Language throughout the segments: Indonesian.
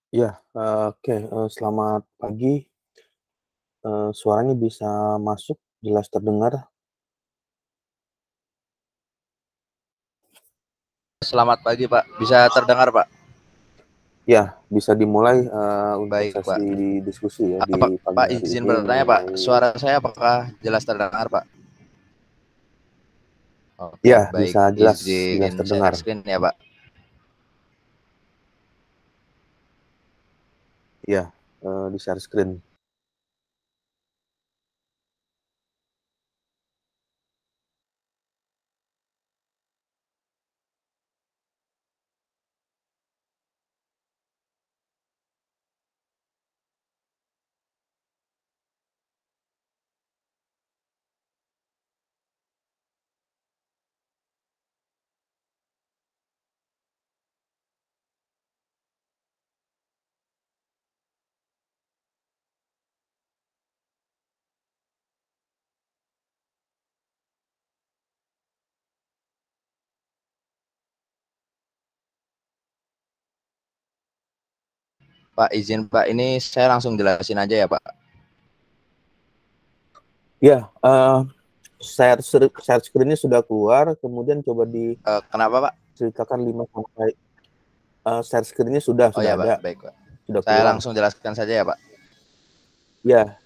Ya, oke, selamat pagi, suaranya bisa masuk, jelas terdengar? Selamat pagi Pak, bisa terdengar Pak? Ya, bisa dimulai, untuk Baik sesi Pak. diskusi ya di Apa pagi Pak hari izin ini bertanya Pak, mengenai. suara saya apakah jelas terdengar Pak? Oke, Ya, baik. bisa jelas Izin share terdengar. screen ya Pak. Ya, di-share screen. Pak izin Pak, ini saya langsung jelasin aja ya Pak. Ya, share screen-nya sudah keluar, kemudian coba Kenapa Pak? diceritakan 5 sampai share screen-nya sudah Oh ya Pak, ada, baik Pak. sudah Saya keluar. langsung jelaskan saja ya Pak. Ya,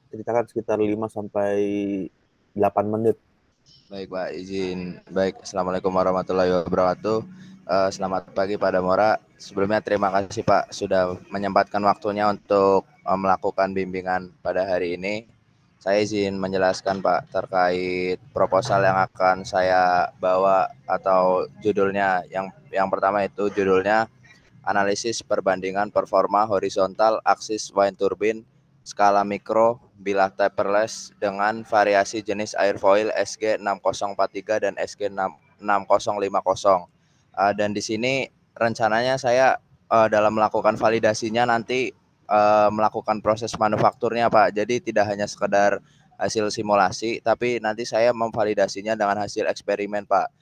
ceritakan sekitar 5 sampai 8 menit. Baik Pak, izin. Baik, Assalamualaikum warahmatullahi wabarakatuh. Selamat pagi Pak Damora. Sebelumnya terima kasih Pak sudah menyempatkan waktunya untuk melakukan bimbingan pada hari ini. Saya izin menjelaskan Pak terkait proposal yang akan saya bawa atau judulnya yang pertama itu judulnya analisis perbandingan performa horizontal aksis wind turbine skala mikro bilah taperless dengan variasi jenis airfoil SG6043 dan SG6050. Dan di sini rencananya saya dalam melakukan validasinya nanti melakukan proses manufakturnya Pak. Jadi tidak hanya sekedar hasil simulasi, tapi nanti saya memvalidasinya dengan hasil eksperimen Pak.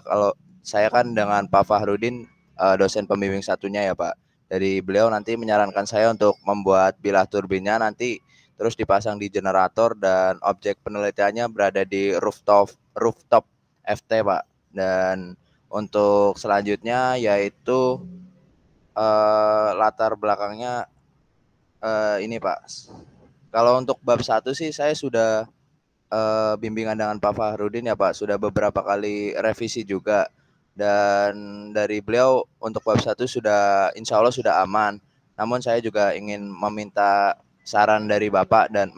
Kalau saya kan dengan Pak Fahrudin dosen pembimbing satunya ya Pak. Dari beliau nanti menyarankan saya untuk membuat bilah turbinnya nanti terus dipasang di generator dan objek penelitiannya berada di rooftop FT Pak. Dan untuk selanjutnya yaitu latar belakangnya ini Pak. Kalau untuk bab 1 sih saya sudah bimbingan dengan Pak Fahrudin ya Pak, sudah beberapa kali revisi juga. Dan dari beliau untuk bab 1 sudah insya Allah sudah aman. Namun saya juga ingin meminta saran dari Bapak dan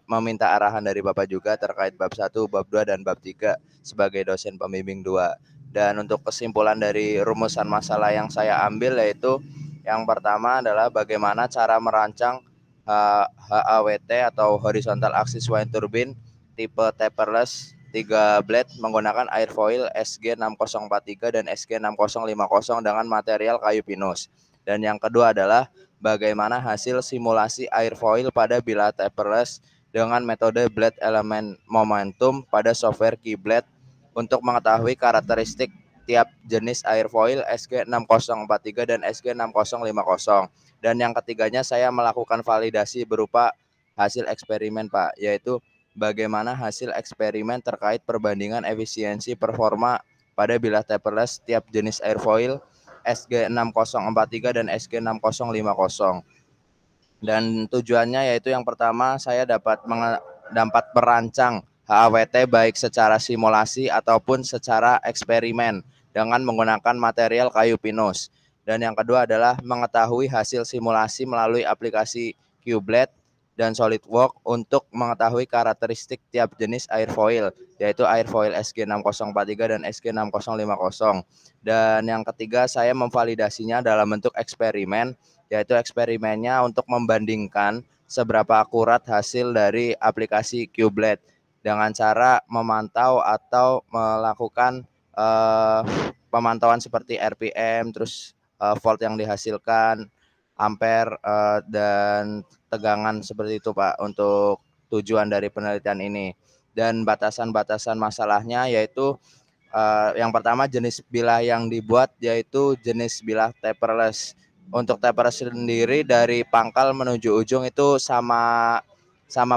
meminta arahan dari Bapak juga terkait bab 1, bab 2 dan bab 3 sebagai dosen pembimbing 2. Dan untuk kesimpulan dari rumusan masalah yang saya ambil yaitu yang pertama adalah bagaimana cara merancang HAWT atau horizontal axis wind turbine tipe taperless 3 blade menggunakan airfoil SG6043 dan SG6050 dengan material kayu pinus. Dan yang kedua adalah bagaimana hasil simulasi airfoil pada bilah taperless dengan metode blade element momentum pada software Keyblade untuk mengetahui karakteristik tiap jenis airfoil SG6043 dan SG6050. Dan yang ketiganya saya melakukan validasi berupa hasil eksperimen Pak, yaitu bagaimana hasil eksperimen terkait perbandingan efisiensi performa pada bilah taperless tiap jenis airfoil SG6043 dan SG6050. Dan tujuannya yaitu yang pertama saya dapat merancang HAWT baik secara simulasi ataupun secara eksperimen dengan menggunakan material kayu pinus. Dan yang kedua adalah mengetahui hasil simulasi melalui aplikasi Qblade dan SolidWorks untuk mengetahui karakteristik tiap jenis airfoil, yaitu airfoil SG6043 dan SG6050. Dan yang ketiga saya memvalidasinya dalam bentuk eksperimen, yaitu eksperimennya untuk membandingkan seberapa akurat hasil dari aplikasi Qblade dengan cara memantau atau melakukan pemantauan seperti RPM, terus volt yang dihasilkan, ampere dan tegangan seperti itu Pak untuk tujuan dari penelitian ini. Dan batasan-batasan masalahnya yaitu yang pertama jenis bilah yang dibuat yaitu jenis bilah taperless untuk taper sendiri dari pangkal menuju ujung itu sama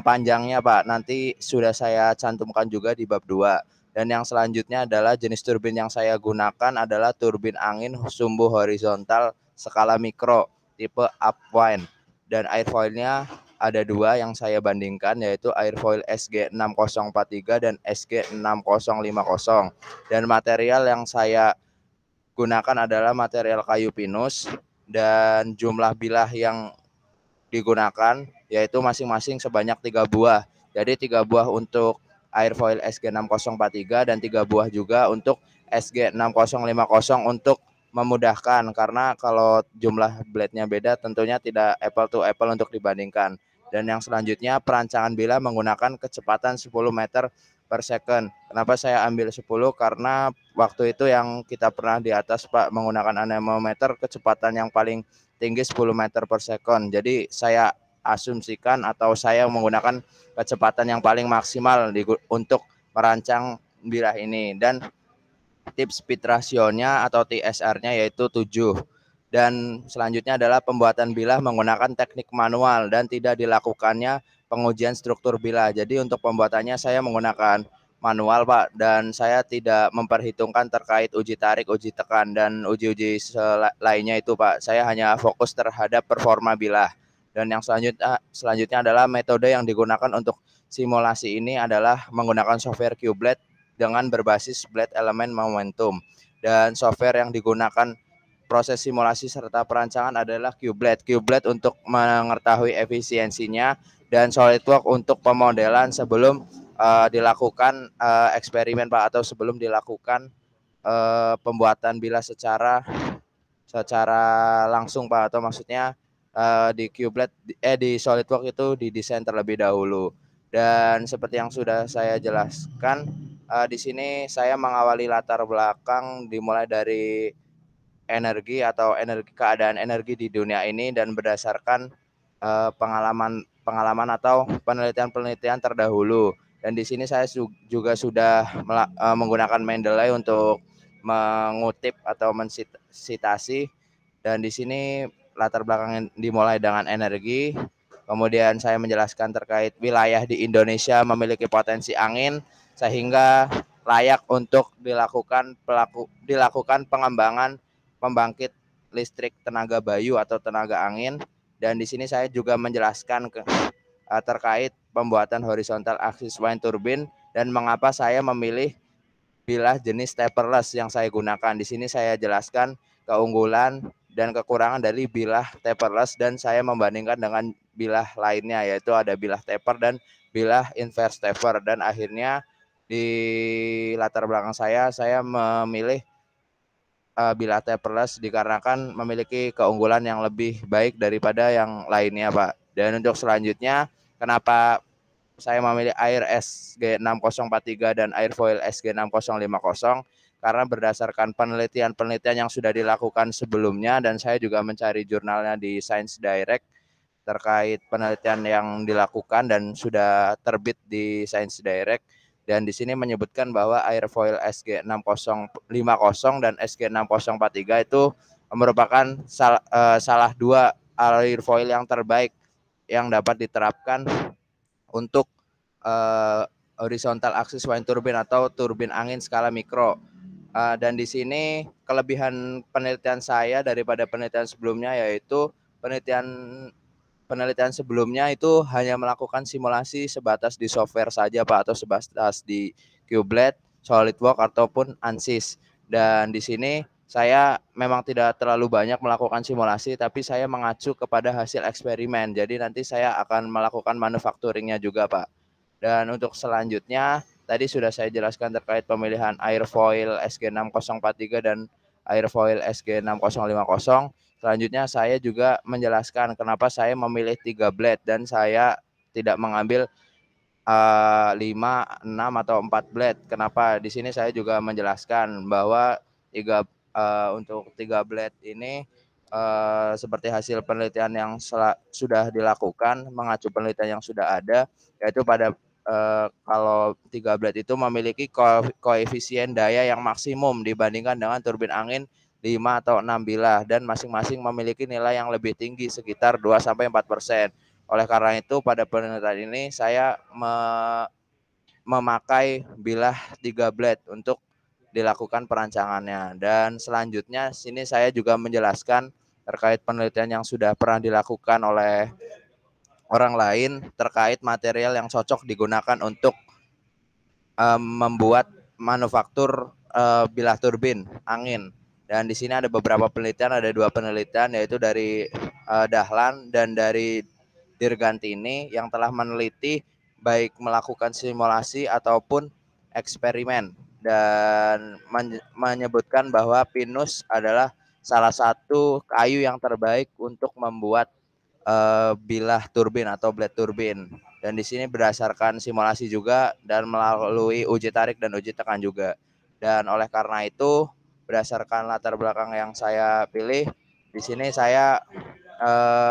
panjangnya Pak. Nanti sudah saya cantumkan juga di bab 2. Dan yang selanjutnya adalah jenis turbin yang saya gunakan adalah turbin angin sumbu horizontal skala mikro tipe upwind. Dan airfoilnya ada 2 yang saya bandingkan, yaitu airfoil SG6043 dan SG6050. Dan material yang saya gunakan adalah material kayu pinus, dan jumlah bilah yang digunakan yaitu masing-masing sebanyak 3 buah. Jadi 3 buah untuk airfoil SG6043 dan 3 buah juga untuk SG6050 untuk memudahkan, karena kalau jumlah blade-nya beda tentunya tidak apple to apple untuk dibandingkan. Dan yang selanjutnya perancangan bilah menggunakan kecepatan 10 meter per second. Kenapa saya ambil 10? Karena waktu itu yang kita pernah di atas Pak menggunakan anemometer kecepatan yang paling tinggi 10 meter per second. Jadi saya asumsikan atau saya menggunakan kecepatan yang paling maksimal untuk merancang bilah ini. Dan tips speed ratio-nya atau TSR-nya yaitu 7. Dan selanjutnya adalah pembuatan bilah menggunakan teknik manual dan tidak dilakukannya pengujian struktur bilah. Jadi untuk pembuatannya saya menggunakan manual Pak, dan saya tidak memperhitungkan terkait uji tarik, uji tekan, dan uji-uji lainnya itu Pak. Saya hanya fokus terhadap performa bilah. Dan yang selanjutnya adalah metode yang digunakan untuk simulasi ini adalah menggunakan software QBlade dengan berbasis blade elemen momentum. Dan software yang digunakan proses simulasi serta perancangan adalah QBlade. QBlade untuk mengetahui efisiensinya, dan SolidWorks untuk pemodelan sebelum dilakukan eksperimen Pak, atau sebelum dilakukan pembuatan bilah secara langsung Pak, atau maksudnya di QBlade di SolidWorks itu didesain terlebih dahulu. Dan seperti yang sudah saya jelaskan, di sini saya mengawali latar belakang dimulai dari energi atau keadaan energi di dunia ini, dan berdasarkan pengalaman atau penelitian terdahulu. Dan di sini saya juga sudah menggunakan Mendeley untuk mengutip atau mensitasi. Dan di sini latar belakang dimulai dengan energi. Kemudian saya menjelaskan terkait wilayah di Indonesia memiliki potensi angin sehingga layak untuk dilakukan pengembangan pembangkit listrik tenaga bayu atau tenaga angin. Dan di sini saya juga menjelaskan terkait pembuatan horizontal axis wind turbine dan mengapa saya memilih bilah jenis taperless yang saya gunakan. Di sini saya jelaskan keunggulan dan kekurangan dari bilah taperless, dan saya membandingkan dengan bilah lainnya, yaitu ada bilah taper dan bilah inverse taper. Dan akhirnya di latar belakang saya memilih bilah taperless dikarenakan memiliki keunggulan yang lebih baik daripada yang lainnya Pak. Dan untuk selanjutnya, kenapa saya memilih Air SG6043 dan Airfoil SG6050? Karena berdasarkan penelitian yang sudah dilakukan sebelumnya, dan saya juga mencari jurnalnya di Science Direct terkait penelitian yang dilakukan dan sudah terbit di Science Direct. Dan di sini menyebutkan bahwa airfoil SG6050 dan SG6043 itu merupakan salah 2 airfoil yang terbaik yang dapat diterapkan untuk horizontal axis wind turbine atau turbin angin skala mikro. Dan di sini kelebihan penelitian saya daripada penelitian sebelumnya, yaitu penelitian sebelumnya itu hanya melakukan simulasi sebatas di software saja Pak, atau sebatas di QBlade, SolidWorks ataupun ANSYS. Dan di sini saya memang tidak terlalu banyak melakukan simulasi, tapi saya mengacu kepada hasil eksperimen. Jadi nanti saya akan melakukan manufacturingnya juga Pak. Dan untuk selanjutnya, tadi sudah saya jelaskan terkait pemilihan airfoil SG6043 dan airfoil SG6050. Selanjutnya saya juga menjelaskan kenapa saya memilih 3 blade dan saya tidak mengambil 5, 6 atau 4 blade. Kenapa? Di sini saya juga menjelaskan bahwa untuk 3 blade ini seperti hasil penelitian yang sudah dilakukan, mengacu penelitian yang sudah ada, yaitu pada kalau 3 blade itu memiliki koefisien daya yang maksimum dibandingkan dengan turbin angin 5 atau 6 bilah dan masing-masing memiliki nilai yang lebih tinggi sekitar 2-4%. Oleh karena itu pada penelitian ini saya memakai bilah 3 blade untuk dilakukan perancangannya. Dan selanjutnya sini saya juga menjelaskan terkait penelitian yang sudah pernah dilakukan oleh orang lain terkait material yang cocok digunakan untuk membuat manufaktur bilah turbin angin. Dan di sini ada beberapa penelitian, ada 2 penelitian yaitu dari Dahlan dan dari Dirgantini yang telah meneliti baik melakukan simulasi ataupun eksperimen dan menyebutkan bahwa pinus adalah salah satu kayu yang terbaik untuk membuat bilah turbin atau blade turbin. Dan di sini berdasarkan simulasi juga dan melalui uji tarik dan uji tekan juga. Dan oleh karena itu berdasarkan latar belakang yang saya pilih, di sini saya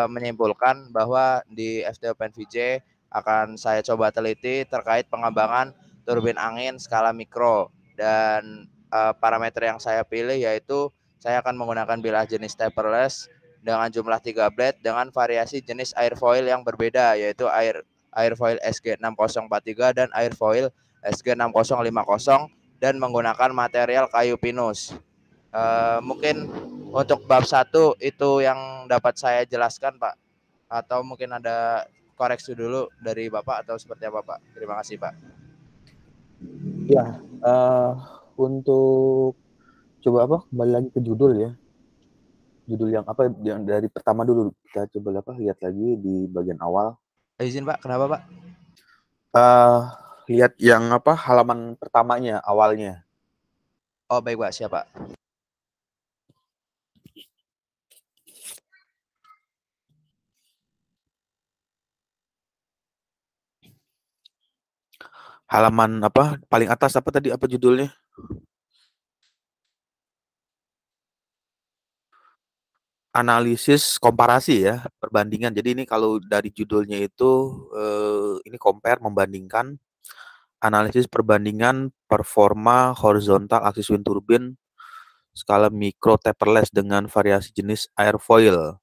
menyimpulkan bahwa di FT Open VJ akan saya coba teliti terkait pengembangan turbin angin skala mikro dan parameter yang saya pilih yaitu saya akan menggunakan bilah jenis taperless dengan jumlah 3 blade dengan variasi jenis airfoil yang berbeda yaitu airfoil SG6043 dan airfoil SG6050 dan menggunakan material kayu pinus. Mungkin untuk bab 1 itu yang dapat saya jelaskan, Pak. Atau mungkin ada koreksi dulu dari Bapak atau seperti apa, Pak? Terima kasih, Pak. Ya, untuk coba kembali lagi ke judul ya. Judul yang apa yang dari pertama dulu kita coba lihat lagi di bagian awal. Izin, Pak. Kenapa, Pak? Lihat yang halaman pertamanya awalnya. Oh, baik, Pak. Siap, Pak. Halaman paling atas tadi judulnya? Analisis komparasi ya, perbandingan. Jadi ini kalau dari judulnya itu ini compare, membandingkan, analisis perbandingan performa horizontal axis wind turbine skala mikro taperless dengan variasi jenis airfoil.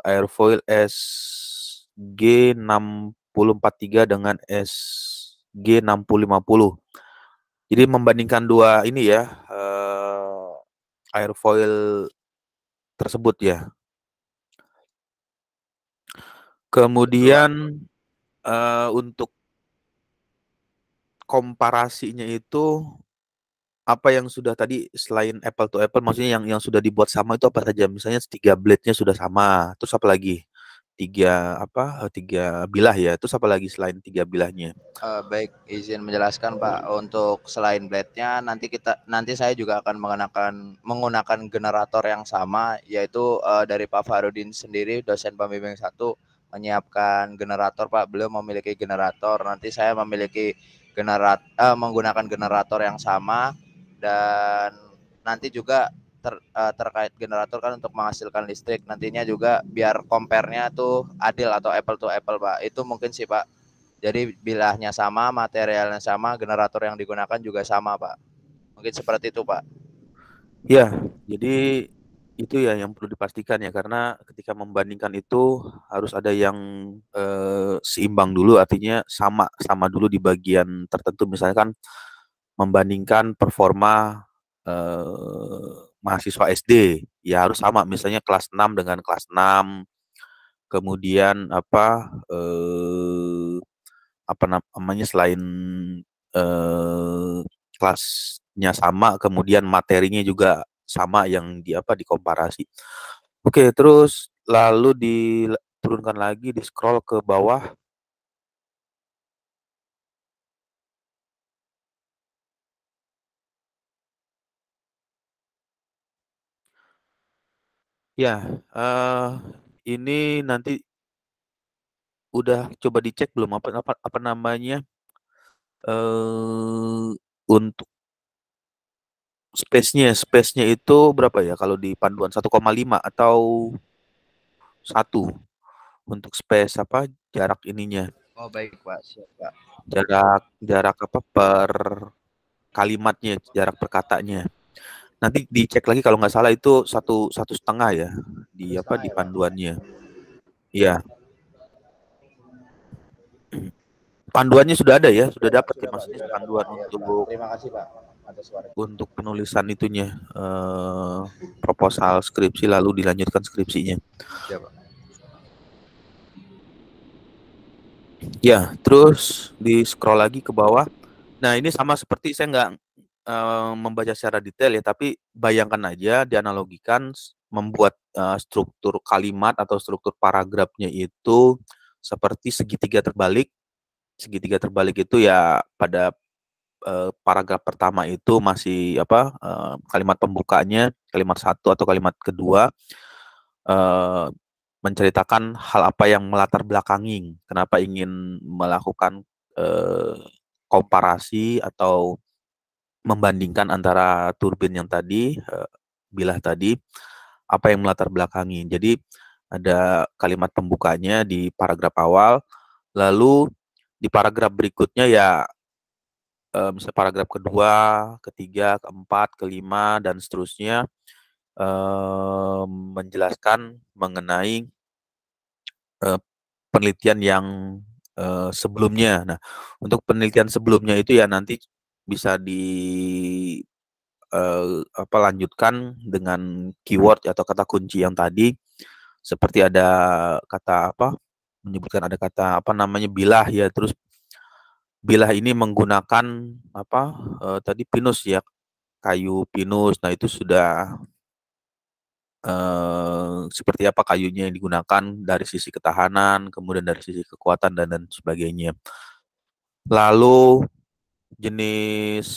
Airfoil SG6043 dengan SG6050. Jadi membandingkan dua ini ya, airfoil tersebut ya. Kemudian untuk komparasinya itu apa yang sudah tadi selain apple to apple, maksudnya yang sudah dibuat sama itu apa saja? Misalnya 3 blade-nya sudah sama, terus apa lagi? 3 bilah ya, terus apa lagi selain 3 bilahnya? Baik, izin menjelaskan, Pak. Untuk selain blade-nya nanti saya juga akan menggunakan generator yang sama yaitu dari Pak Farudin sendiri, dosen pembimbing 1 menyiapkan generator, Pak. Beliau memiliki generator. Nanti saya memiliki menggunakan generator yang sama dan nanti juga terkait generator kan untuk menghasilkan listrik. Nantinya juga biar compare-nya tuh adil atau apple to apple, Pak. Itu mungkin sih, Pak. Jadi bilahnya sama, materialnya sama, generator yang digunakan juga sama, Pak. Mungkin seperti itu, Pak. Ya, jadi itu ya yang perlu dipastikan ya, karena ketika membandingkan itu harus ada yang seimbang dulu, artinya sama dulu di bagian tertentu. Misalkan membandingkan performa mahasiswa SD, ya harus sama, misalnya kelas 6 dengan kelas 6. Kemudian namanya, selain kelasnya sama, kemudian materinya juga sama yang dikomparasi. Oke, terus lalu diturunkan lagi, di scroll ke bawah. Ya, ini nanti udah coba dicek belum apa namanya, untuk space-nya itu berapa ya kalau di panduan, 1,5 atau 1 untuk space jarak ininya, Oh, baik, Pak. Siap, Pak. jarak per kalimatnya, jarak per katanya. Nanti dicek lagi kalau nggak salah itu 1,5 ya di apa 1,5 di ya, Pak? panduannya. Iya. Panduannya sudah ada ya, sudah dapat ya Sudah, Pak, maksudnya sudah dapat, panduan Pak. Ya, Pak. untuk Terima kasih, Pak, atas suara. penulisan itunya proposal skripsi lalu dilanjutkan skripsinya. Ya, Pak. Ya, terus di scroll lagi ke bawah. Nah, ini sama seperti saya nggak membaca secara detail ya, tapi bayangkan aja dianalogikan membuat struktur kalimat atau struktur paragrafnya itu seperti segitiga terbalik. Segitiga terbalik itu ya pada paragraf pertama itu masih apa kalimat pembukanya, kalimat satu atau kalimat kedua eh, menceritakan hal apa yang melatar belakangi, kenapa ingin melakukan eh, komparasi atau membandingkan antara turbin yang tadi, bilah tadi, apa yang melatar belakangi. Jadi ada kalimat pembukanya di paragraf awal, lalu di paragraf berikutnya ya misalnya paragraf kedua, ketiga, keempat, kelima, dan seterusnya menjelaskan mengenai eh, penelitian yang sebelumnya. Nah, untuk penelitian sebelumnya itu ya nanti bisa apa lanjutkan dengan keyword atau kata kunci yang tadi seperti ada kata apa menyebutkan ada kata apa namanya bilah ya terus bilah ini menggunakan apa tadi pinus ya kayu pinus. Nah, itu sudah seperti apa kayunya yang digunakan dari sisi ketahanan, kemudian dari sisi kekuatan dan sebagainya. Lalu jenis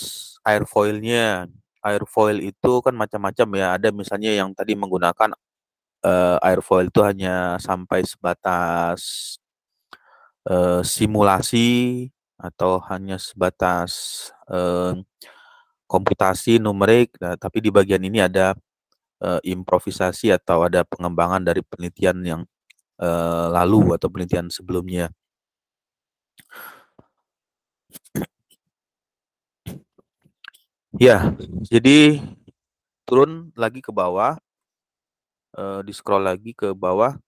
airfoilnya, airfoil itu kan macam-macam ya. Ada misalnya yang tadi menggunakan airfoil itu hanya sampai sebatas simulasi atau hanya sebatas komputasi numerik. Nah, tapi di bagian ini ada improvisasi atau ada pengembangan dari penelitian yang lalu atau penelitian sebelumnya. Ya, jadi turun lagi ke bawah, di scroll lagi ke bawah.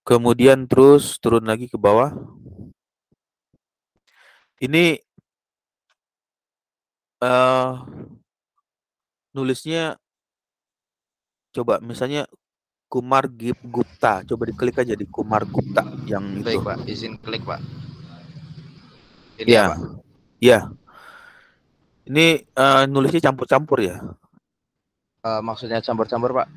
Kemudian terus turun lagi ke bawah. Ini nulisnya coba misalnya Kumar Gupta, coba diklik aja di Kumar Gupta yang itu. Baik, Pak. Izin klik, Pak. Ini ya, Ya, Pak. ya. Ini nulisnya campur-campur ya. Maksudnya campur-campur, Pak?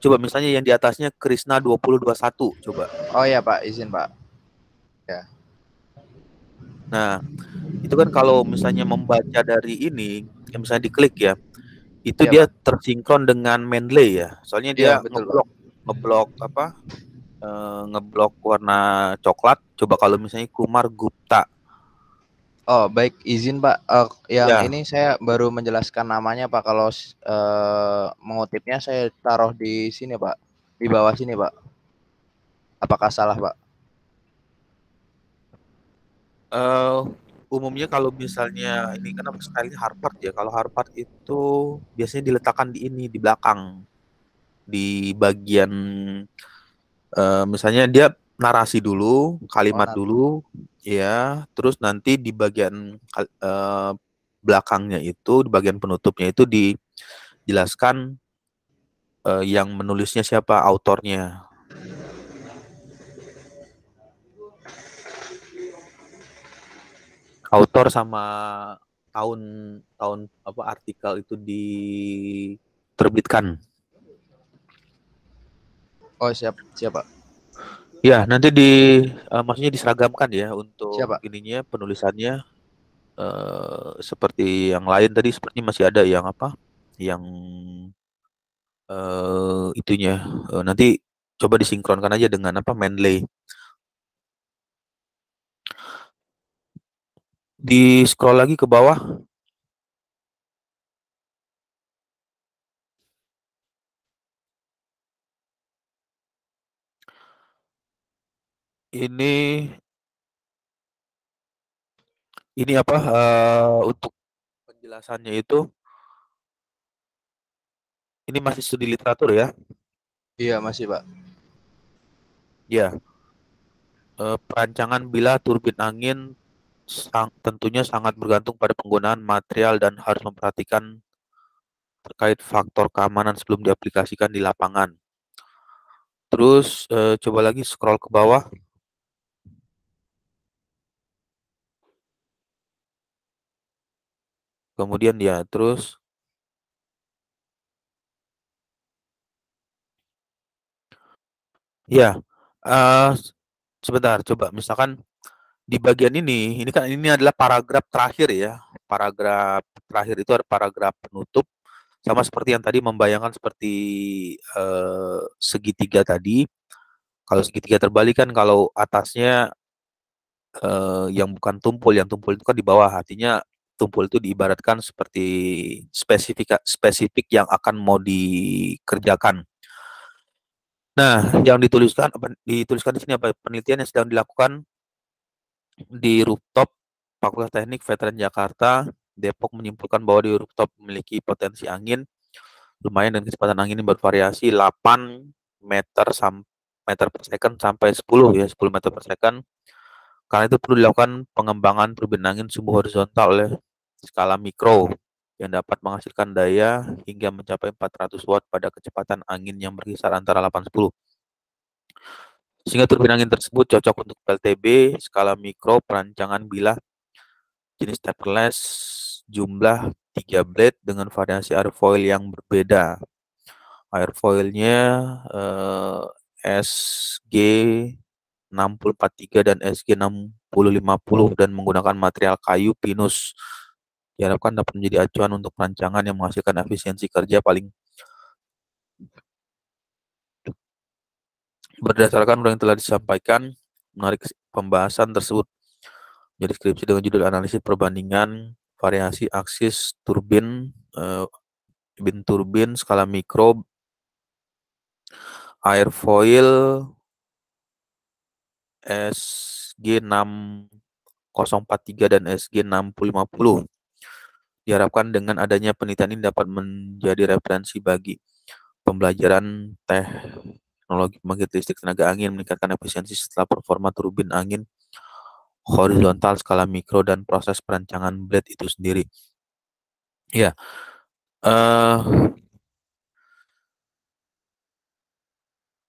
Coba misalnya yang di atasnya Krishna 2021, coba. Oh ya, Pak. Izin, Pak. Ya. Nah, itu kan kalau misalnya membaca dari ini, yang misalnya diklik ya, itu Iya, dia Pak. tersinkron dengan Mendeley ya. Soalnya dia Iya, betul, Pak. ngeblok apa? Ngeblok warna coklat. Coba kalau misalnya Kumar Gupta. Oh, baik, izin, Pak. Yang Ya, ini saya baru menjelaskan namanya, Pak. Kalau mengutipnya saya taruh di sini, Pak. Di bawah sini, Pak. Apakah salah, Pak? eh umumnya kalau misalnya ini kan stylenya Harvard ya. Kalau Harvard itu biasanya diletakkan di ini di belakang, di bagian misalnya dia narasi dulu, Oh, kalimat nah. dulu, ya, terus nanti di bagian belakangnya itu, di bagian penutupnya itu dijelaskan yang menulisnya siapa, autornya. Autor sama tahun tahun apa artikel itu diterbitkan. Oh, siap, siap, Pak. Ya, nanti maksudnya diseragamkan ya Siap, untuk Pak. ininya penulisannya seperti yang lain tadi sepertinya masih ada yang apa? Yang itunya nanti coba disinkronkan aja dengan apa Mendeley. Di scroll lagi ke bawah. Ini ini apa, untuk penjelasannya itu, ini masih studi literatur ya? Iya masih Pak. Ya, perancangan bila turbin angin tentunya sangat bergantung pada penggunaan material dan harus memperhatikan terkait faktor keamanan sebelum diaplikasikan di lapangan. Terus coba lagi scroll ke bawah. Kemudian ya, terus ya, eh, sebentar, coba misalkan di bagian ini kan ini adalah paragraf terakhir ya. Paragraf terakhir itu ada paragraf penutup, sama seperti yang tadi membayangkan seperti segitiga tadi. Kalau segitiga terbalik kan kalau atasnya yang bukan tumpul, yang tumpul itu kan di bawah. Artinya tumpul itu diibaratkan seperti spesifik yang akan mau dikerjakan. Nah, yang dituliskan di sini apa? Penelitian yang sedang dilakukan di rooftop Fakultas Teknik Veteran Jakarta, Depok menyimpulkan bahwa di rooftop memiliki potensi angin lumayan dan kecepatan angin ini bervariasi 8 meter per second sampai 10 ya, 10 meter per second. Karena itu perlu dilakukan pengembangan turbin angin sumbu horizontal oleh skala mikro yang dapat menghasilkan daya hingga mencapai 400 watt pada kecepatan angin yang berkisar antara 8-10. Sehingga turbin angin tersebut cocok untuk PLTB, skala mikro, perancangan bilah, jenis taperless, jumlah 3 blade dengan variasi airfoil yang berbeda. Airfoilnya SG 6043 dan SG 6050 dan menggunakan material kayu pinus. Diharapkan dapat menjadi acuan untuk perancangan yang menghasilkan efisiensi kerja paling. Berdasarkan yang telah disampaikan, menarik pembahasan tersebut jadi skripsi dengan judul analisis perbandingan variasi aksis turbin, turbin skala mikro, airfoil SG 6043 dan SG 6050. Diharapkan dengan adanya penelitian ini dapat menjadi referensi bagi pembelajaran teknologi pembangkit listrik tenaga angin, meningkatkan efisiensi setelah performa turbin angin horizontal, skala mikro, dan proses perancangan blade itu sendiri. Ya,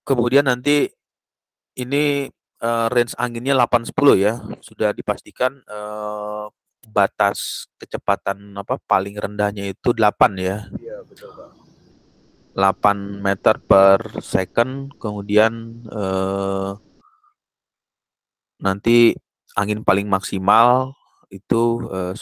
kemudian nanti ini range anginnya 8-10 ya, sudah dipastikan batas kecepatan paling rendahnya itu 8 ya. Iya betul Pak. 8 meter per second, kemudian nanti angin paling maksimal itu 10.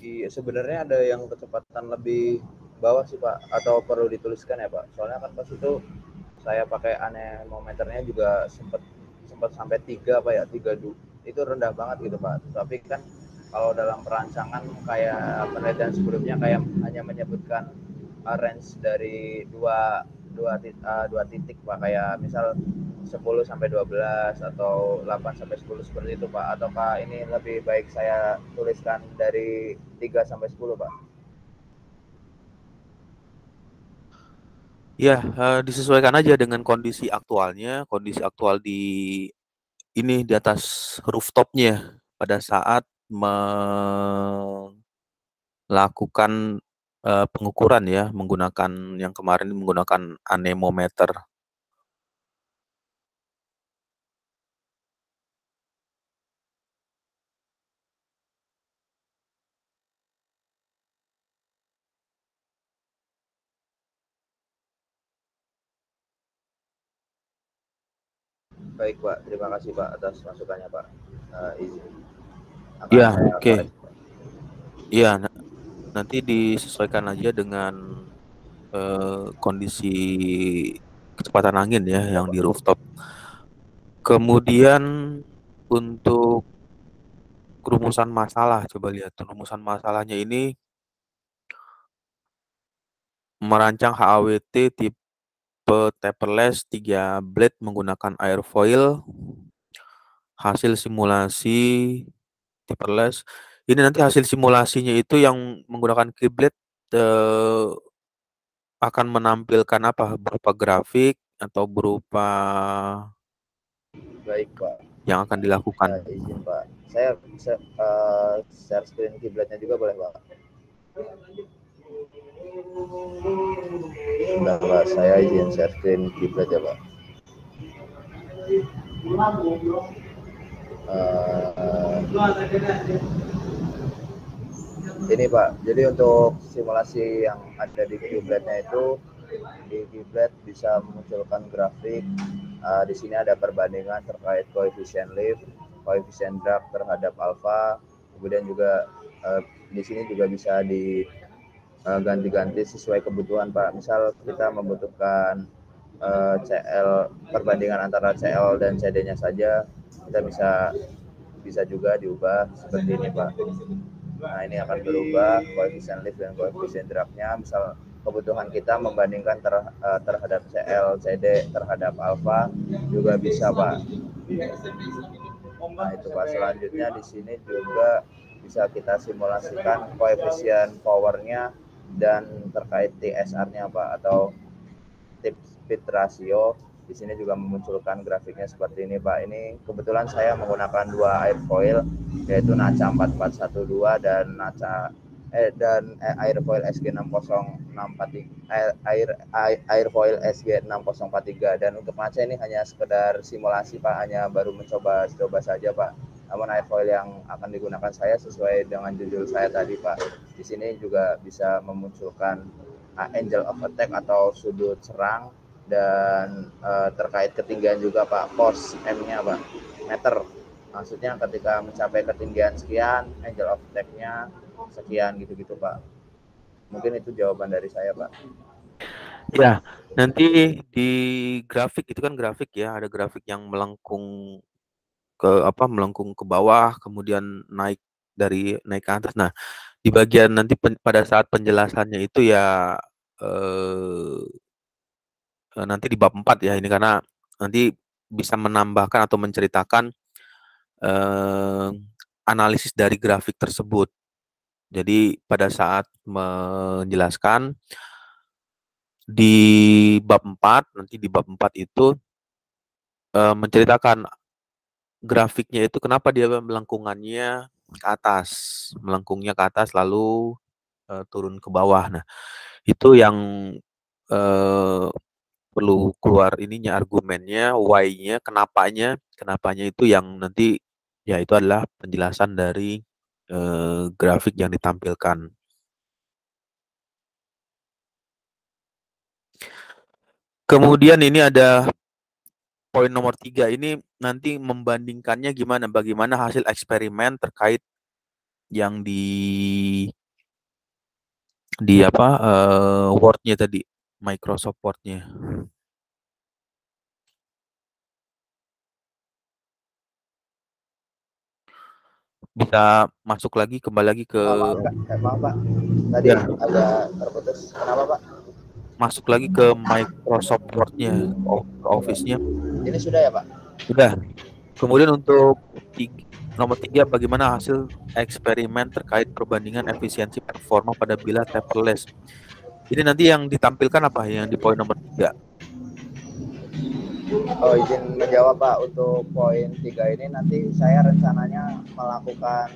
Iya sebenarnya ada yang kecepatan lebih bawah sih Pak, atau perlu dituliskan ya Pak? Soalnya kan pas itu saya pakai anemometernya juga sempat sempat sampai 3 Pak ya, 3 itu rendah banget gitu Pak. Tapi kan kalau dalam perancangan kayak penelitian sebelumnya kayak hanya menyebutkan range dari dua titik Pak, kayak misal 10 sampai 12 atau 8 sampai 10 seperti itu Pak, ataukah ini lebih baik saya tuliskan dari 3 sampai 10 Pak? Ya, disesuaikan aja dengan kondisi aktualnya, kondisi aktual di atas rooftopnya pada saat melakukan pengukuran ya, menggunakan yang kemarin menggunakan anemometer. Baik Pak, terima kasih Pak atas masukannya Pak. Izin akan Ya, saya oke. koreksi. Ya, nanti disesuaikan aja dengan kondisi kecepatan angin ya Ya yang di Pak. rooftop. Kemudian untuk rumusan masalah, coba lihat rumusan masalahnya ini merancang HAWT tipe taperless 3 blade menggunakan airfoil hasil simulasi paperless. Ini nanti hasil simulasinya itu yang menggunakan kiblet akan menampilkan apa? Berupa grafik atau berupa Baik Pak, yang akan dilakukan. izin Pak. Saya bisa share screen kiblatnya juga boleh Pak? Sebentar Pak, saya izin share screen kiblat ya Pak. Ini Pak, jadi untuk simulasi yang ada di kiblatnya itu, di kiblat bisa memunculkan grafik. Di sini ada perbandingan terkait koefisien lift, koefisien drag terhadap alfa, kemudian juga di sini juga bisa diganti-ganti sesuai kebutuhan Pak. Misal kita membutuhkan CL, perbandingan antara CL dan CD-nya saja, kita bisa juga diubah seperti ini Pak. Nah ini akan berubah koefisien lift dan koefisien drag-nya. Misal kebutuhan kita membandingkan terhadap CL, CD terhadap alfa juga bisa Pak. Nah itu Pak. Selanjutnya di sini juga bisa kita simulasikan koefisien powernya dan terkait TSR-nya Pak, atau tip speed ratio. Di sini juga memunculkan grafiknya seperti ini Pak. Ini kebetulan saya menggunakan dua airfoil, yaitu Nacha 4412 dan airfoil SG6063, airfoil SG6043. Dan untuk Nacha ini hanya sekedar simulasi Pak, hanya baru mencoba saja Pak. Namun airfoil yang akan digunakan saya sesuai dengan judul saya tadi Pak. Di sini juga bisa memunculkan angle of attack atau sudut serang, dan terkait ketinggian juga Pak, pos M-nya Pak, meter. Maksudnya ketika mencapai ketinggian sekian, angle of attack-nya sekian, gitu-gitu Pak. Mungkin itu jawaban dari saya Pak. Ya, nanti di grafik itu kan grafik ya, ada grafik yang melengkung melengkung ke bawah, kemudian naik ke atas. Nah, di bagian nanti pada saat penjelasannya itu ya nanti di bab 4 ya ini, karena nanti bisa menambahkan atau menceritakan analisis dari grafik tersebut. Jadi pada saat menjelaskan di bab 4, nanti di bab 4 itu menceritakan grafiknya itu kenapa dia melengkungnya ke atas lalu turun ke bawah. Nah, itu yang perlu keluar ininya, argumennya, why-nya, kenapanya itu yang nanti ya itu adalah penjelasan dari grafik yang ditampilkan. Kemudian ini ada poin nomor 3, ini nanti membandingkannya bagaimana hasil eksperimen terkait yang di Word-nya tadi, Microsoft Word-nya. Bisa masuk lagi, kembali lagi ke Maaf Pak, tadi ya, agak terputus. Kenapa Pak? masuk lagi ke Microsoft Word-nya, ke Office-nya. Ini sudah ya Pak? Sudah. Kemudian untuk nomor 3, bagaimana hasil eksperimen terkait perbandingan efisiensi performa pada bilah paperless. Ini nanti yang ditampilkan apa yang di poin nomor 3? Oh, izin menjawab Pak, untuk poin 3 ini nanti saya rencananya melakukan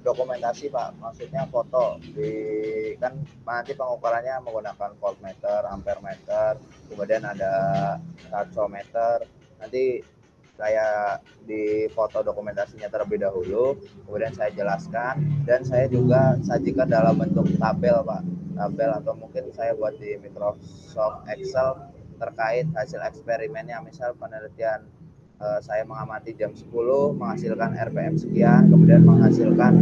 dokumentasi Pak, maksudnya foto kan nanti pengukurannya menggunakan voltmeter, ampere meter, kemudian ada taksometer. Nanti saya di foto dokumentasinya terlebih dahulu, kemudian saya jelaskan, dan saya juga sajikan dalam bentuk tabel Pak, tabel, atau mungkin saya buat di Microsoft Excel terkait hasil eksperimennya. Misal penelitian saya mengamati jam 10 menghasilkan RPM sekian, kemudian menghasilkan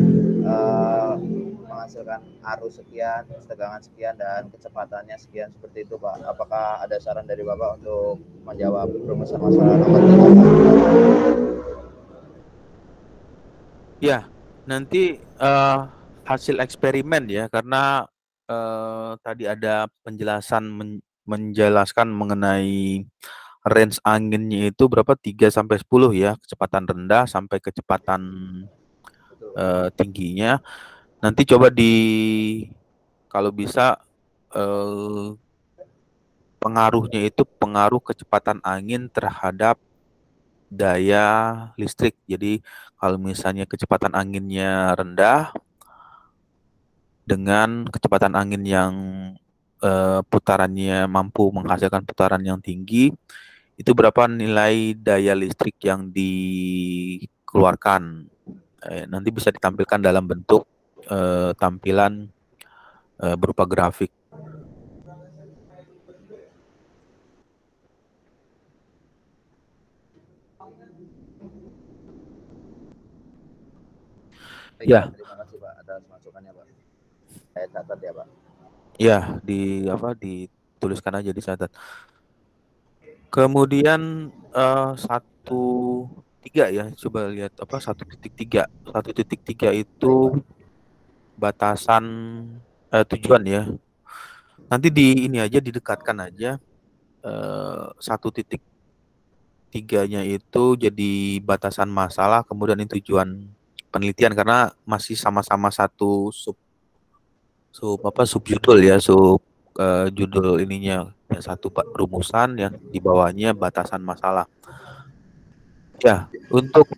arus sekian, tegangan sekian, dan kecepatannya sekian, seperti itu Pak. Apakah ada saran dari Bapak untuk menjawab rumusan masalah nomor 3? Ya, nanti hasil eksperimen ya, karena tadi ada penjelasan menjelaskan mengenai range anginnya itu berapa? 3 sampai 10 ya, kecepatan rendah sampai kecepatan tingginya. Nanti coba kalau bisa pengaruhnya itu pengaruh kecepatan angin terhadap daya listrik. Jadi kalau misalnya kecepatan anginnya rendah dengan kecepatan angin yang putarannya mampu menghasilkan putaran yang tinggi, itu berapa nilai daya listrik yang dikeluarkan. Nanti bisa ditampilkan dalam bentuk tampilan berupa grafik. Baik, Pak. Ya, Terima kasih, Pak, atas masukannya, Pak. Saya catat ya, Pak. ya dituliskan aja dicatat. Kemudian 1,3 ya, coba lihat apa 1,3. 1,3 itu Baik, Pak. batasan tujuan ya. Nanti di ini aja didekatkan aja 1,3-nya itu jadi batasan masalah, kemudian ini tujuan penelitian karena masih sama-sama satu subjudul ya, judul ininya yang satu Pak rumusan, yang di bawahnya batasan masalah. Ya, untuk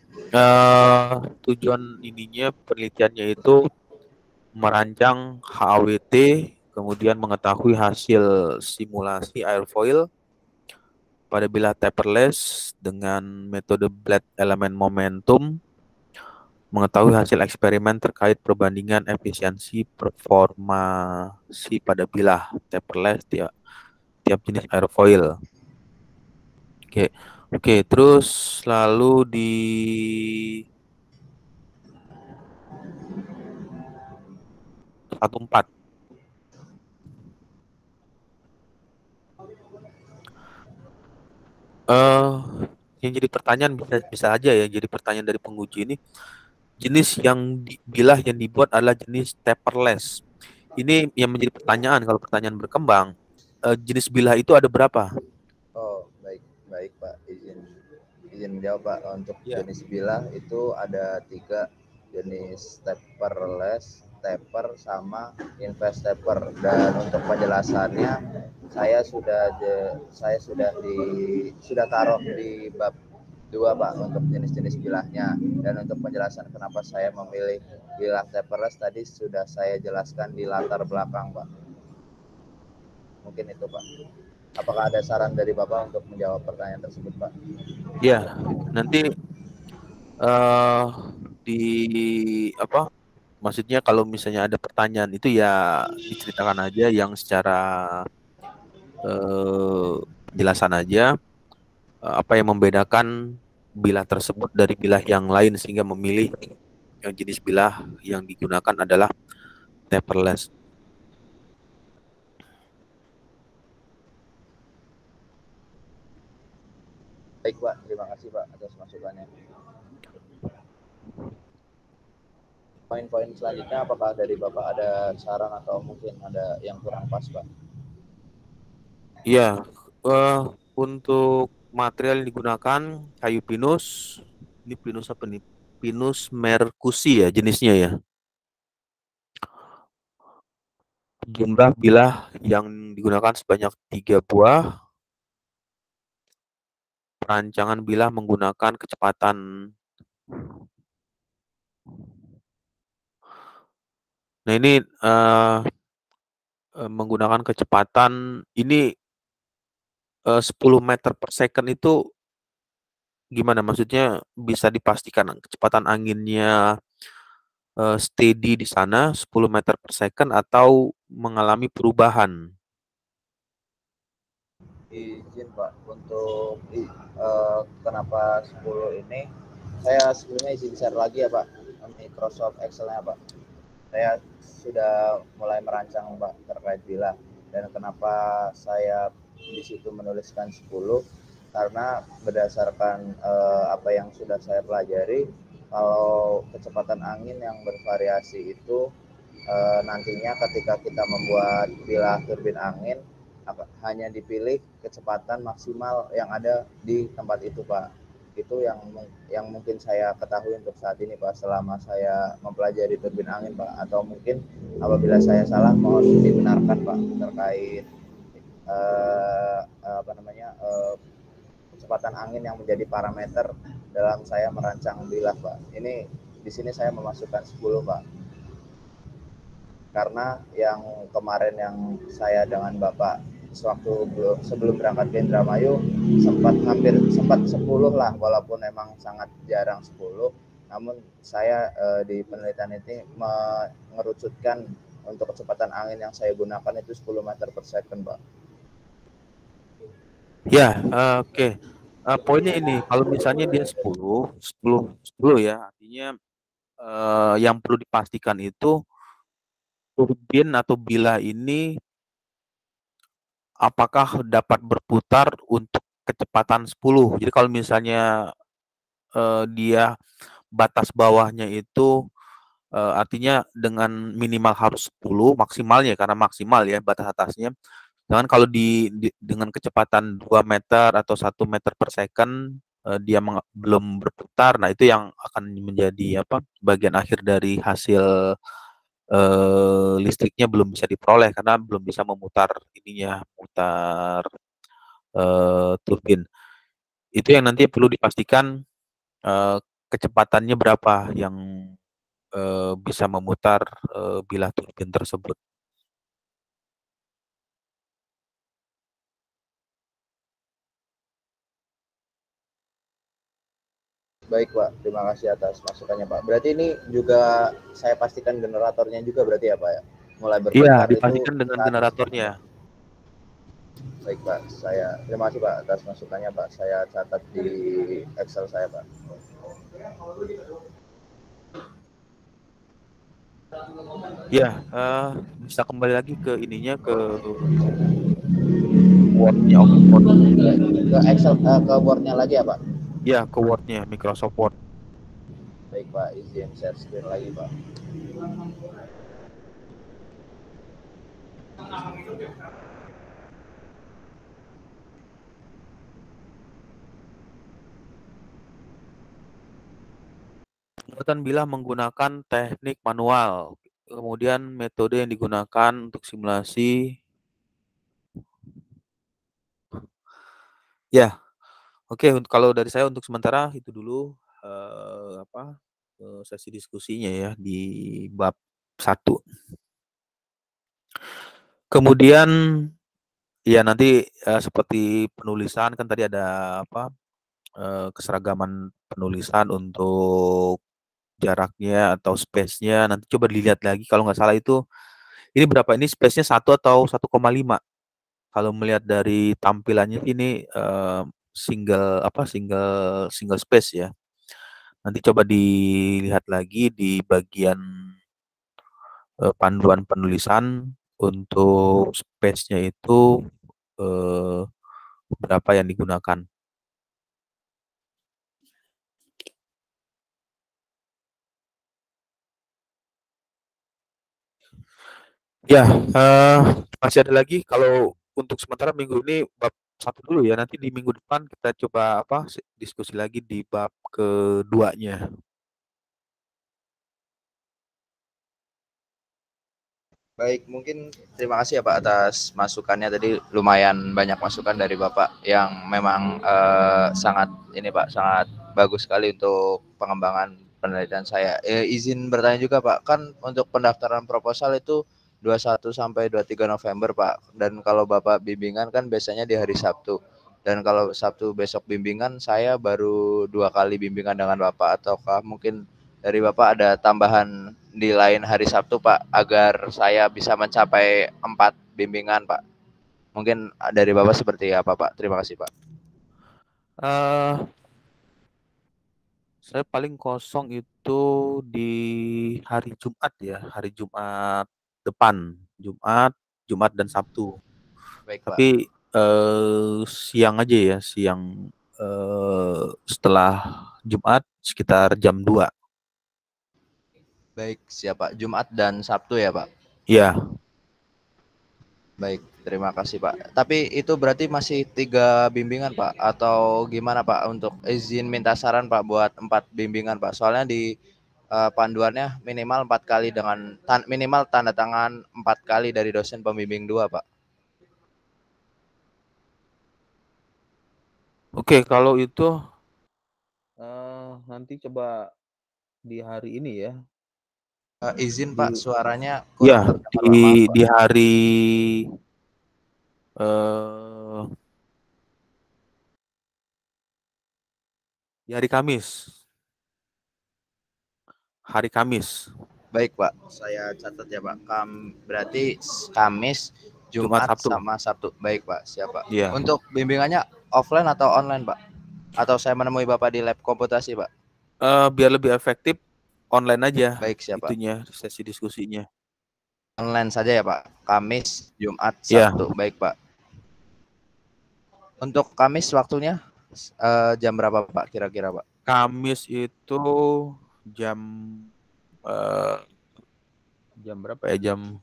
tujuan ininya penelitiannya itu merancang HAWT, kemudian mengetahui hasil simulasi airfoil pada bilah taperless dengan metode blade elemen momentum, mengetahui hasil eksperimen terkait perbandingan efisiensi performasi pada bilah taperless tiap jenis airfoil. Oke, oke, terus lalu di 1,4. eh yang jadi pertanyaan bisa bisa aja ya jadi pertanyaan dari penguji ini, jenis bilah yang dibuat adalah jenis taperless. Ini yang menjadi pertanyaan kalau pertanyaan berkembang, jenis bilah itu ada berapa? Oh, baik, baik, Pak. Izin menjawab, Pak. Untuk Ya. jenis bilah itu ada 3 jenis: taperless, taper, sama invest taper. Dan untuk penjelasannya saya sudah taruh di bab 2, Pak, untuk jenis-jenis bilahnya. Dan untuk penjelasan kenapa saya memilih bilah taperless tadi sudah saya jelaskan di latar belakang, Pak. Mungkin itu, Pak. Apakah ada saran dari Bapak untuk menjawab pertanyaan tersebut, Pak? Ya, nanti eh di apa? Maksudnya kalau misalnya ada pertanyaan itu ya diceritakan aja yang secara penjelasan aja, apa yang membedakan bilah tersebut dari bilah yang lain sehingga memilih yang jenis bilah yang digunakan adalah taperless. Baik, Pak. Terima kasih, Pak, atas masukannya. Poin-poin selanjutnya, apakah dari Bapak ada saran atau mungkin ada yang kurang pas, Pak? Iya, eh, untuk material yang digunakan kayu pinus. Ini pinus apa nih? Pinus merkusi ya jenisnya ya. Jumlah bilah yang digunakan sebanyak 3 buah. Perancangan bilah menggunakan kecepatan. Nah ini menggunakan kecepatan ini 10 meter per second itu gimana? Maksudnya bisa dipastikan kecepatan anginnya steady di sana 10 meter per second atau mengalami perubahan? Izin, Pak, untuk kenapa 10 ini, saya sebelumnya izin share lagi ya, Pak, Microsoft Excel-nya, Pak. Saya sudah mulai merancang, Pak, terkait bilah. Dan kenapa saya di situ menuliskan 10, karena berdasarkan apa yang sudah saya pelajari, kalau kecepatan angin yang bervariasi itu nantinya ketika kita membuat bilah turbin angin hanya dipilih kecepatan maksimal yang ada di tempat itu Pak. Itu yang mungkin saya ketahui untuk saat ini Pak, selama saya mempelajari turbin angin Pak. Atau mungkin apabila saya salah mohon dibenarkan Pak terkait kecepatan angin yang menjadi parameter dalam saya merancang bilah Pak. Ini di sini saya memasukkan 10 Pak. Karena yang kemarin yang saya dengan Bapak sewaktu sebelum berangkat ke Indramayu sempat 10 lah, walaupun memang sangat jarang 10, namun saya di penelitian ini mengerucutkan untuk kecepatan angin yang saya gunakan itu 10 meter per second Pak. Ya, oke. Poinnya ini, kalau misalnya dia 10 ya, artinya yang perlu dipastikan itu turbin atau bilah ini apakah dapat berputar untuk kecepatan 10. Jadi kalau misalnya dia batas bawahnya itu artinya dengan minimal harus 10 maksimalnya, karena maksimal ya batas atasnya. Dengan kalau dengan kecepatan 2 meter atau 1 meter per second dia belum berputar, nah itu yang akan menjadi bagian akhir dari hasil listriknya belum bisa diperoleh karena belum bisa memutar turbin. Itu yang nanti perlu dipastikan kecepatannya berapa yang bisa memutar bilah turbin tersebut. Baik Pak, terima kasih atas masukannya Pak. Berarti ini juga saya pastikan generatornya juga berarti ya Pak ya? Mulai Iya, berputar itu dipastikan dengan kita generatornya. Baik Pak, saya terima kasih Pak atas masukannya Pak. Saya catat di Excel saya Pak. Ya, bisa kembali lagi ke ininya, ke Word-nya, Word. Ke Excel, ke Word-nya lagi ya Pak? Ya, ke Word-nya, Microsoft Word. Baik Pak, izin share screen lagi Pak. Pembuatan bilah menggunakan teknik manual. Kemudian metode yang digunakan untuk simulasi. Ya, oke. Kalau dari saya untuk sementara itu dulu sesi diskusinya ya di bab 1. Kemudian ya nanti seperti penulisan kan tadi ada keseragaman penulisan untuk jaraknya atau space-nya. Nanti coba dilihat lagi kalau nggak salah itu ini berapa, ini space-nya 1 atau 1,5. Kalau melihat dari tampilannya ini single space ya. Nanti coba dilihat lagi di bagian panduan penulisan untuk space-nya itu berapa yang digunakan. Ya, masih ada lagi. Kalau untuk sementara minggu ini bab 1 dulu ya. Nanti di minggu depan kita coba diskusi lagi di bab keduanya. Baik, mungkin terima kasih ya Pak atas masukannya tadi, lumayan banyak masukan dari Bapak yang memang sangat ini Pak, sangat bagus sekali untuk pengembangan penelitian saya. Izin bertanya juga Pak, kan untuk pendaftaran proposal itu 21 sampai 23 November Pak. Dan kalau Bapak bimbingan kan biasanya di hari Sabtu. Dan kalau Sabtu besok bimbingan, saya baru 2 kali bimbingan dengan Bapak, ataukah mungkin dari Bapak ada tambahan di lain hari Sabtu Pak, agar saya bisa mencapai 4 bimbingan Pak? Mungkin dari Bapak seperti apa Pak? Terima kasih Pak. Saya paling kosong itu di hari Jumat ya, hari Jumat depan, Jumat dan Sabtu. Baik Pak. Tapi siang aja ya, siang setelah Jumat sekitar jam 2. Baik, siap Pak. Jumat dan Sabtu ya Pak? Ya. Baik, Terima kasih Pak. Tapi itu berarti masih 3 bimbingan Pak? Atau gimana Pak untuk izin minta saran Pak buat 4 bimbingan Pak? Soalnya di panduannya minimal 4 kali dengan minimal tanda tangan 4 kali dari dosen pembimbing 2 Pak. Oke, kalau itu nanti coba di hari ini ya. Izin Di Pak, suaranya ya kurang terdengar Pak. Maaf Pak. di hari eh di hari Kamis. Hari Kamis. Baik Pak, saya catat ya Pak. Berarti Kamis, Jumat, Jumat Sabtu. sama Sabtu. Baik Pak, siap Pak. Iya. Untuk bimbingannya offline atau online Pak? Atau saya menemui Bapak di lab komputasi Pak? Biar lebih efektif online aja Baik siapa? itunya sesi diskusinya. Online saja ya Pak. Kamis, Jumat, Iya. Sabtu. Baik Pak. Untuk Kamis waktunya jam berapa Pak kira-kira Pak? Kamis itu jam jam berapa ya? Jam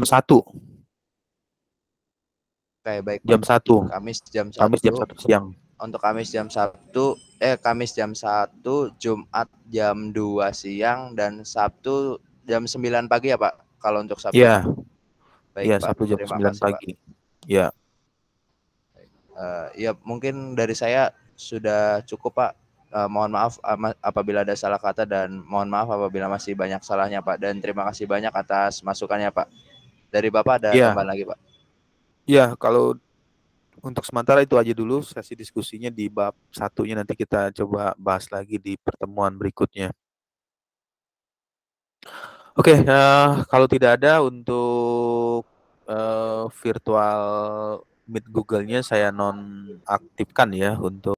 1. Oke, baik Jam Pak. 1. Kamis jam Kamis jam 1. 1 siang. Untuk Kamis jam 1, Kamis jam 1, Jumat jam 2 siang dan Sabtu jam 9 pagi ya Pak. Kalau untuk Sabtu. Iya. Baik Iya, Pak. Sabtu jam Terima 9 kasih Pak. pagi. Ya. Ya mungkin dari saya sudah cukup Pak. Mohon maaf apabila ada salah kata dan mohon maaf apabila masih banyak salahnya Pak, dan terima kasih banyak atas masukannya Pak. Dari Bapak ada Iya. tambahan lagi Pak? Iya, kalau untuk sementara itu aja dulu sesi diskusinya di bab satunya, nanti kita coba bahas lagi di pertemuan berikutnya. Oke, kalau tidak ada untuk virtual Meet Google-nya saya nonaktifkan ya untuk